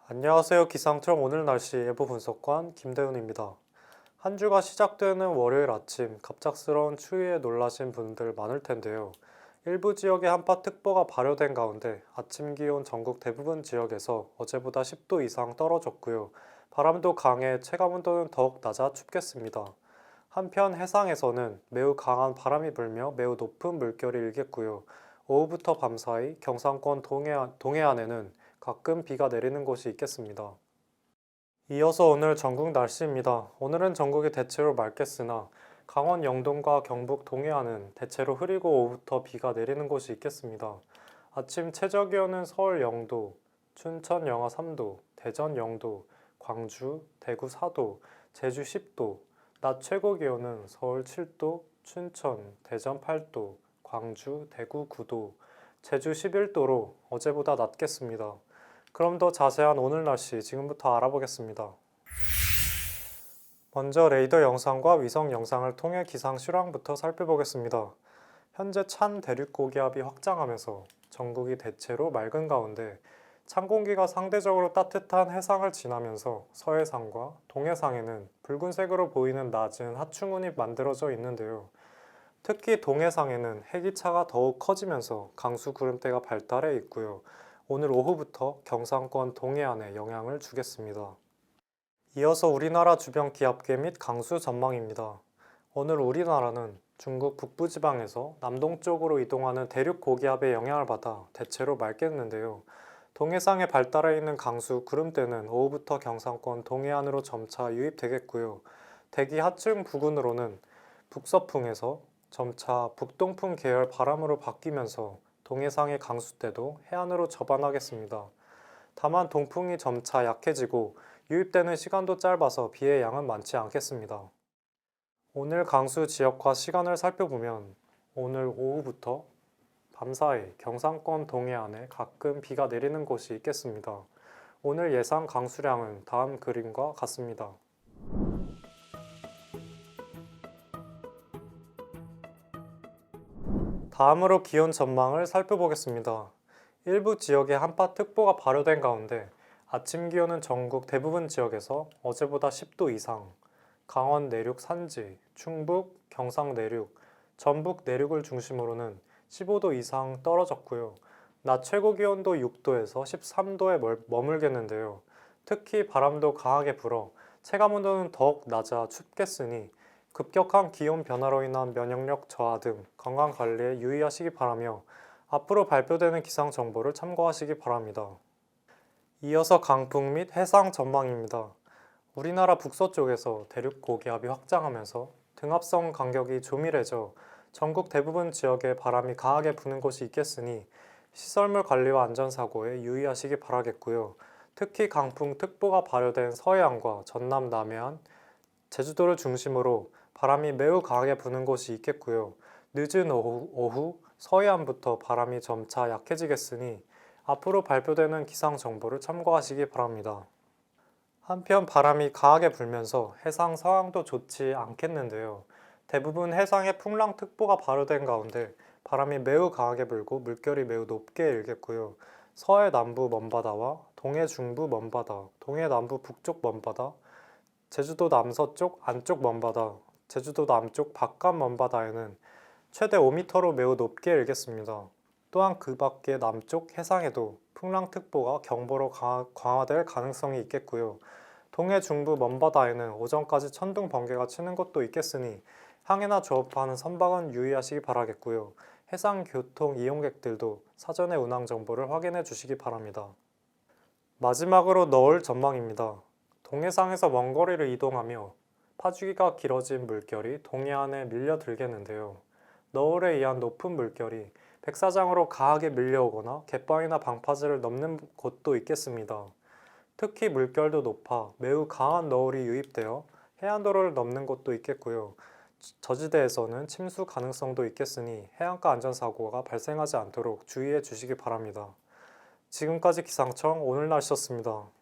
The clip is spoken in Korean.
안녕하세요. 기상청 오늘 날씨 예보 분석관 김대훈입니다. 한 주가 시작되는 월요일 아침 갑작스러운 추위에 놀라신 분들 많을 텐데요. 일부 지역에 한파특보가 발효된 가운데 아침 기온 전국 대부분 지역에서 어제보다 10도 이상 떨어졌고요. 바람도 강해 체감온도는 더욱 낮아 춥겠습니다. 한편 해상에서는 매우 강한 바람이 불며 매우 높은 물결이 일겠고요. 오후부터 밤 사이 경상권 동해안에는 가끔 비가 내리는 곳이 있겠습니다. 이어서 오늘 전국 날씨입니다. 오늘은 전국이 대체로 맑겠으나 강원 영동과 경북 동해안은 대체로 흐리고 오후부터 비가 내리는 곳이 있겠습니다. 아침 최저 기온은 서울 0도, 춘천 영하 3도, 대전 0도, 광주, 대구 4도, 제주 10도, 낮 최고 기온은 서울 7도, 춘천, 대전 8도, 광주, 대구 9도, 제주 11도로 어제보다 낮겠습니다. 그럼 더 자세한 오늘 날씨 지금부터 알아보겠습니다. 먼저 레이더 영상과 위성 영상을 통해 기상 실황부터 살펴보겠습니다. 현재 찬 대륙 고기압이 확장하면서 전국이 대체로 맑은 가운데 찬 공기가 상대적으로 따뜻한 해상을 지나면서 서해상과 동해상에는 붉은색으로 보이는 낮은 하충운이 만들어져 있는데요. 특히 동해상에는 해기차가 더욱 커지면서 강수 구름대가 발달해 있고요. 오늘 오후부터 경상권 동해안에 영향을 주겠습니다. 이어서 우리나라 주변 기압계 및 강수 전망입니다. 오늘 우리나라는 중국 북부지방에서 남동쪽으로 이동하는 대륙 고기압의 영향을 받아 대체로 맑겠는데요. 동해상에 발달해 있는 강수 구름대는 오후부터 경상권 동해안으로 점차 유입되겠고요. 대기 하층 부근으로는 북서풍에서 점차 북동풍 계열 바람으로 바뀌면서 동해상의 강수대도 해안으로 접안하겠습니다. 다만 동풍이 점차 약해지고 유입되는 시간도 짧아서 비의 양은 많지 않겠습니다. 오늘 강수 지역과 시간을 살펴보면 오늘 오후부터 밤사이 경상권 동해안에 가끔 비가 내리는 곳이 있겠습니다. 오늘 예상 강수량은 다음 그림과 같습니다. 다음으로 기온 전망을 살펴보겠습니다. 일부 지역에 한파특보가 발효된 가운데 아침 기온은 전국 대부분 지역에서 어제보다 10도 이상, 강원 내륙 산지, 충북, 경상 내륙, 전북 내륙을 중심으로는 15도 이상 떨어졌고요. 낮 최고 기온도 6도에서 13도에 머물겠는데요. 특히 바람도 강하게 불어 체감온도는 더욱 낮아 춥겠으니 급격한 기온 변화로 인한 면역력 저하 등 건강 관리에 유의하시기 바라며 앞으로 발표되는 기상 정보를 참고하시기 바랍니다. 이어서 강풍 및 해상 전망입니다. 우리나라 북서쪽에서 대륙 고기압이 확장하면서 등압성 간격이 조밀해져 전국 대부분 지역에 바람이 강하게 부는 곳이 있겠으니 시설물 관리와 안전사고에 유의하시기 바라겠고요. 특히 강풍특보가 발효된 서해안과 전남 남해안, 제주도를 중심으로 바람이 매우 강하게 부는 곳이 있겠고요. 늦은 오후 서해안부터 바람이 점차 약해지겠으니 앞으로 발표되는 기상 정보를 참고하시기 바랍니다. 한편 바람이 강하게 불면서 해상 상황도 좋지 않겠는데요. 대부분 해상에 풍랑특보가 발효된 가운데 바람이 매우 강하게 불고 물결이 매우 높게 일겠고요. 서해 남부 먼바다와 동해 중부 먼바다, 동해 남부 북쪽 먼바다, 제주도 남서쪽 안쪽 먼바다, 제주도 남쪽 바깥 먼바다에는 최대 5m로 매우 높게 일겠습니다. 또한 그 밖의 남쪽 해상에도 풍랑특보가 경보로 강화될 가능성이 있겠고요. 동해 중부 먼바다에는 오전까지 천둥 번개가 치는 곳도 있겠으니 항해나 조업하는 선박은 유의하시기 바라겠고요. 해상 교통 이용객들도 사전에 운항 정보를 확인해 주시기 바랍니다. 마지막으로 너울 전망입니다. 동해상에서 먼 거리를 이동하며 파주기가 길어진 물결이 동해안에 밀려들겠는데요. 너울에 의한 높은 물결이 백사장으로 강하게 밀려오거나 갯방이나 방파제를 넘는 곳도 있겠습니다. 특히 물결도 높아 매우 강한 너울이 유입되어 해안도로를 넘는 곳도 있겠고요. 저지대에서는 침수 가능성도 있겠으니 해안가 안전사고가 발생하지 않도록 주의해 주시기 바랍니다. 지금까지 기상청 오늘 날씨였습니다.